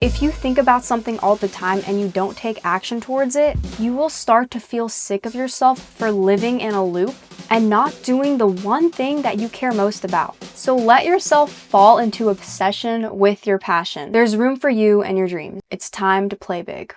If you think about something all the time and you don't take action towards it, you will start to feel sick of yourself for living in a loop and not doing the one thing that you care most about. So let yourself fall into obsession with your passion. There's room for you and your dreams. It's time to play big.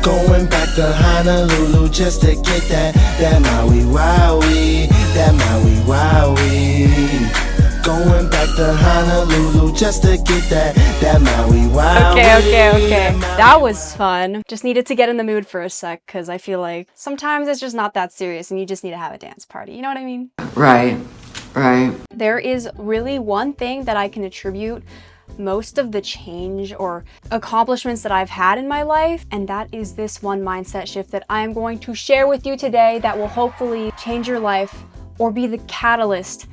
Going back to Honolulu just to get that Maui Wowie, that Maui Wowie. Going back to Honolulu just to get that Maui Wowie. Okay. That was fun. Just needed to get in the mood for a sec because I feel like sometimes it's just not that serious and you just need to have a dance party. You know what I mean? Right. There is really one thing that I can attribute most of the change or accomplishments that I've had in my life, and that is this one mindset shift that I am going to share with you today that will hopefully change your life or be the catalyst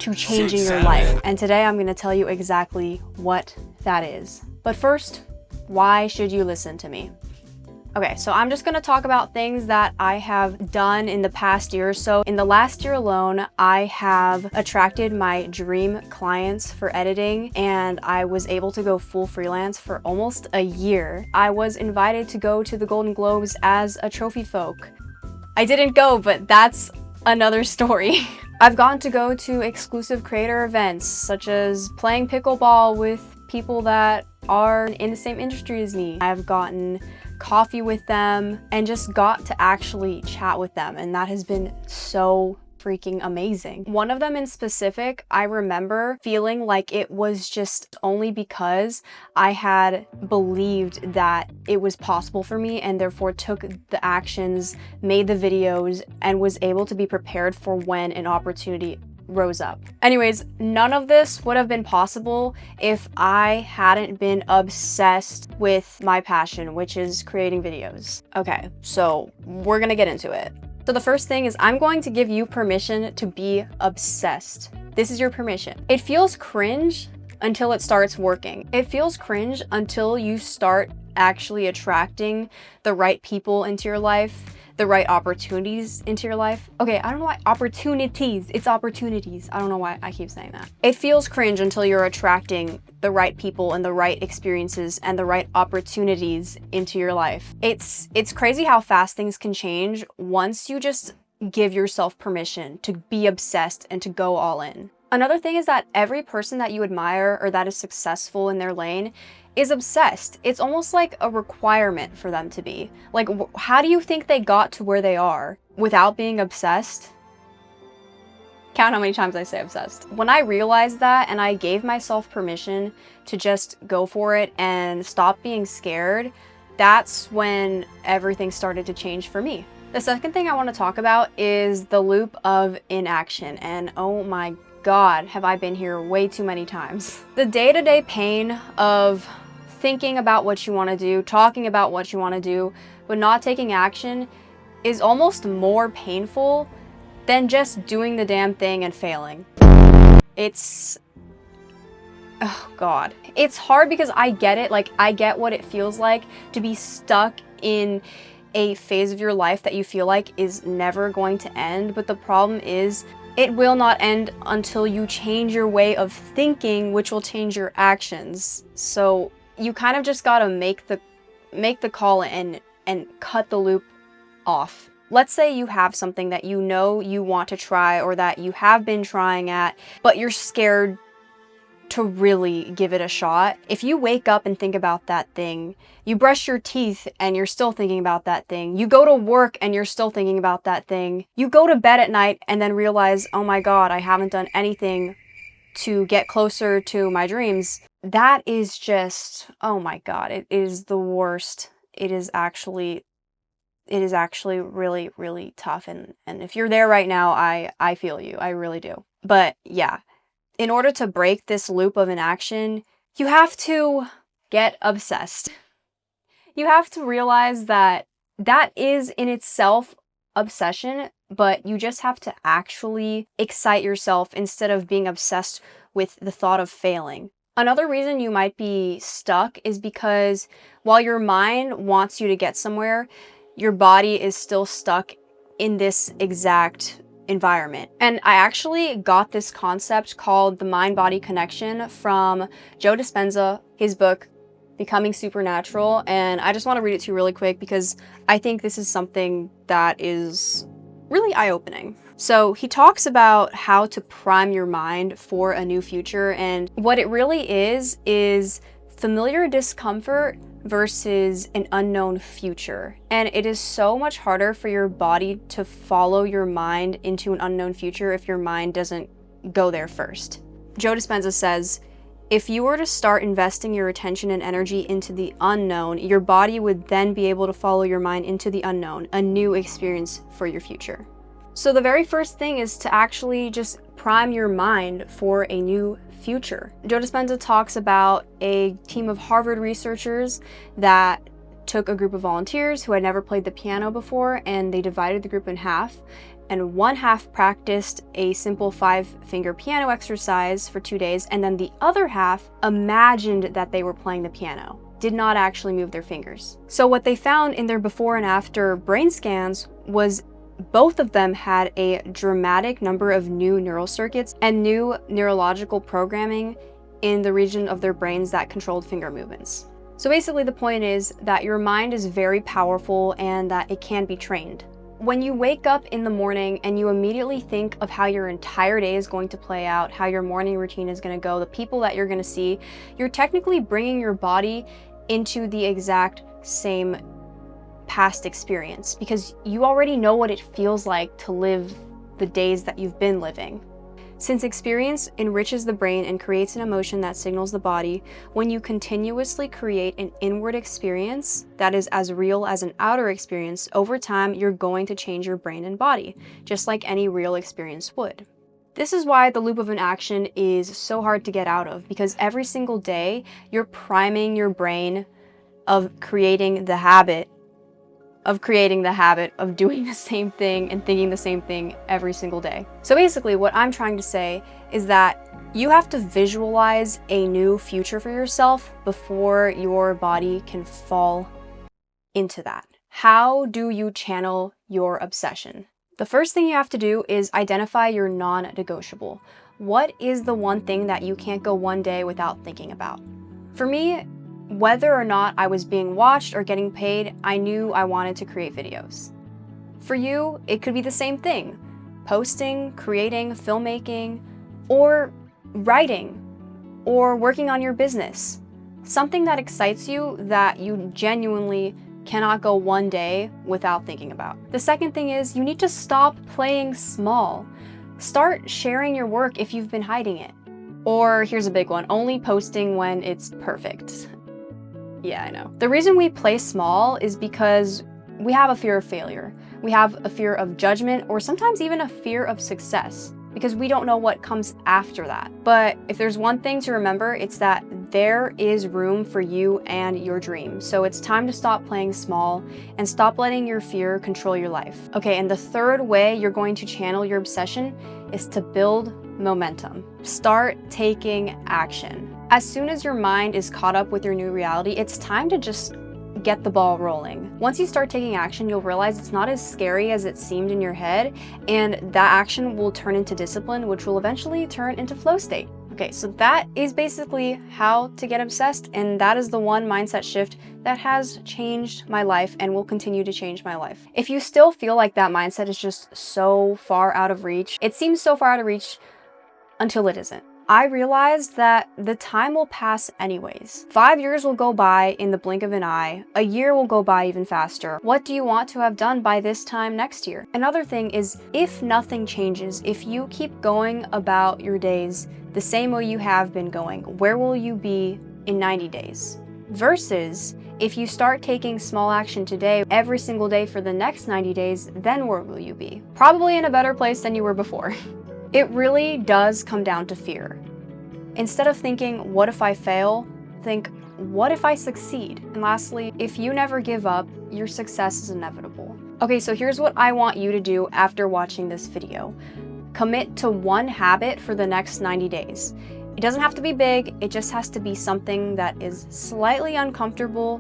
to changing your life. And today I'm going to tell you exactly what that is. But first, why should you listen to me? Okay, so I'm just going to talk about things that I have done in the past year or so. In the last year alone, I have attracted my dream clients for editing, and I was able to go full freelance for almost a year. I was invited to go to the Golden Globes as a trophy folk. I didn't go, but that's another story. I've gotten to go to exclusive creator events, such as playing pickleball with people that are in the same industry as me. I've gotten coffee with them and just got to actually chat with them, and that has been so freaking amazing. One of them in specific, I remember feeling like it was just only because I had believed that it was possible for me and therefore took the actions, made the videos, and was able to be prepared for when an opportunity rose up. Anyways, none of this would have been possible if I hadn't been obsessed with my passion, which is creating videos. Okay, so we're gonna get into it. So the first thing is I'm going to give you permission to be obsessed. This is your permission. It feels cringe until it starts working. It feels cringe until you start actually attracting the right people into your life, the right opportunities into your life. Okay, I don't know why opportunities, it's opportunities. I don't know why I keep saying that. It feels cringe until you're attracting the right people and the right experiences and the right opportunities into your life. It's crazy how fast things can change once you just give yourself permission to be obsessed and to go all in. Another thing is that every person that you admire or that is successful in their lane is obsessed. It's almost like a requirement for them to be. Like, how do you think they got to where they are without being obsessed? Count how many times I say obsessed. When I realized that and I gave myself permission to just go for it and stop being scared, that's when everything started to change for me. The second thing I want to talk about is the loop of inaction, and oh my God, have I been here way too many times. The day-to-day pain of thinking about what you want to do, talking about what you want to do, but not taking action is almost more painful than just doing the damn thing and failing. Oh God. It's hard because I get it, like I get what it feels like to be stuck in a phase of your life that you feel like is never going to end, but the problem is it will not end until you change your way of thinking, which will change your actions. So you kind of just gotta make the call and cut the loop off. Let's say you have something that you know you want to try or that you have been trying at, but you're scared to really give it a shot. If you wake up and think about that thing, you brush your teeth and you're still thinking about that thing, you go to work and you're still thinking about that thing, you go to bed at night and then realize, oh my God, I haven't done anything to get closer to my dreams. That is just, oh my God, it is the worst. It is actually really, really tough. And if you're there right now, I feel you. I really do. But yeah, in order to break this loop of inaction, you have to get obsessed. You have to realize that that is in itself obsession, but you just have to actually excite yourself instead of being obsessed with the thought of failing. Another reason you might be stuck is because while your mind wants you to get somewhere, your body is still stuck in this exact environment. And I actually got this concept called the mind-body connection from Joe Dispenza, his book Becoming Supernatural, and I just want to read it to you really quick because I think this is something that is really eye-opening. So he talks about how to prime your mind for a new future, and what it really is familiar discomfort versus an unknown future. And it is so much harder for your body to follow your mind into an unknown future if your mind doesn't go there first. Joe Dispenza says, if you were to start investing your attention and energy into the unknown, your body would then be able to follow your mind into the unknown, a new experience for your future. So the very first thing is to actually just prime your mind for a new future. Joe Dispenza talks about a team of Harvard researchers that took a group of volunteers who had never played the piano before, and they divided the group in half. And one half practiced a simple 5-finger piano exercise for 2 days, and then the other half imagined that they were playing the piano, did not actually move their fingers. So what they found in their before and after brain scans was both of them had a dramatic number of new neural circuits and new neurological programming in the region of their brains that controlled finger movements. So basically the point is that your mind is very powerful and that it can be trained. When you wake up in the morning and you immediately think of how your entire day is going to play out, how your morning routine is going to go, the people that you're going to see, you're technically bringing your body into the exact same past experience because you already know what it feels like to live the days that you've been living. Since experience enriches the brain and creates an emotion that signals the body, when you continuously create an inward experience that is as real as an outer experience, over time you're going to change your brain and body, just like any real experience would. This is why the loop of inaction is so hard to get out of, because every single day you're priming your brain of creating the habit of doing the same thing and thinking the same thing every single day. So basically what I'm trying to say is that you have to visualize a new future for yourself before your body can fall into that. How do you channel your obsession? The first thing you have to do is identify your non-negotiable. What is the one thing that you can't go one day without thinking about? For me, whether or not I was being watched or getting paid, I knew I wanted to create videos. For you, it could be the same thing. Posting, creating, filmmaking, or writing, or working on your business. Something that excites you that you genuinely cannot go one day without thinking about. The second thing is you need to stop playing small. Start sharing your work if you've been hiding it. Or here's a big one, only posting when it's perfect. Yeah, I know. The reason we play small is because we have a fear of failure. We have a fear of judgment, or sometimes even a fear of success, because we don't know what comes after that. But if there's one thing to remember, it's that there is room for you and your dream. So it's time to stop playing small and stop letting your fear control your life. Okay, and the third way you're going to channel your obsession is to build momentum. Start taking action. As soon as your mind is caught up with your new reality, it's time to just get the ball rolling. Once you start taking action, you'll realize it's not as scary as it seemed in your head, and that action will turn into discipline, which will eventually turn into flow state. Okay, so that is basically how to get obsessed, and that is the one mindset shift that has changed my life and will continue to change my life. If you still feel like that mindset is just so far out of reach, it seems so far out of reach until it isn't. I realized that the time will pass anyways. 5 years will go by in the blink of an eye. A year will go by even faster. What do you want to have done by this time next year? Another thing is, if nothing changes, if you keep going about your days the same way you have been going, where will you be in 90 days? Versus, if you start taking small action today, every single day for the next 90 days, then where will you be? Probably in a better place than you were before. It really does come down to fear. Instead of thinking, what if I fail? Think, what if I succeed? And lastly, if you never give up, your success is inevitable. Okay, so here's what I want you to do after watching this video. Commit to one habit for the next 90 days. It doesn't have to be big, it just has to be something that is slightly uncomfortable,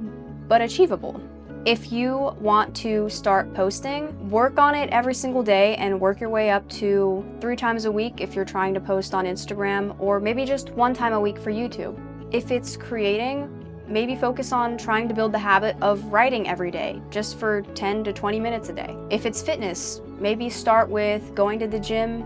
but achievable. If you want to start posting, work on it every single day and work your way up to 3 times a week if you're trying to post on Instagram, or maybe just 1 time a week for YouTube. If it's creating, maybe focus on trying to build the habit of writing every day, just for 10 to 20 minutes a day. If it's fitness, maybe start with going to the gym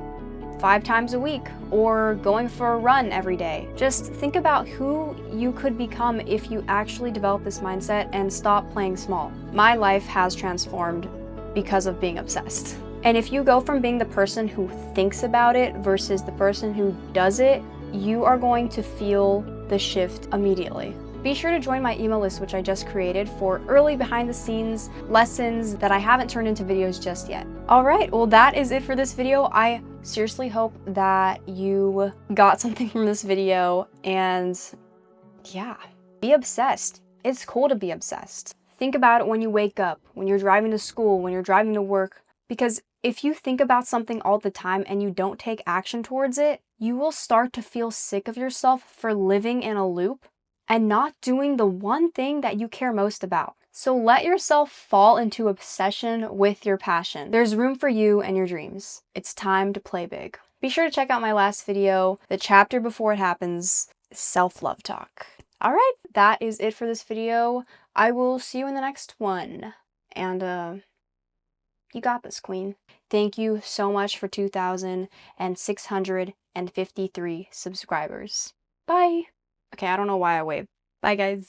5 times a week or going for a run every day. Just think about who you could become if you actually develop this mindset and stop playing small. My life has transformed because of being obsessed. And if you go from being the person who thinks about it versus the person who does it, you are going to feel the shift immediately. Be sure to join my email list, which I just created, for early behind the scenes lessons that I haven't turned into videos just yet. All right, well, that is it for this video. I seriously hope that you got something from this video, and yeah, be obsessed. It's cool to be obsessed. Think about it when you wake up, when you're driving to school, when you're driving to work, because if you think about something all the time and you don't take action towards it, you will start to feel sick of yourself for living in a loop and not doing the one thing that you care most about. So let yourself fall into obsession with your passion. There's room for you and your dreams. It's time to play big. Be sure to check out my last video, the chapter before it happens, self-love talk. All right, that is it for this video. I will see you in the next one. And you got this, queen. Thank you so much for 2,653 subscribers. Bye. Okay, I don't know why I waved. Bye, guys.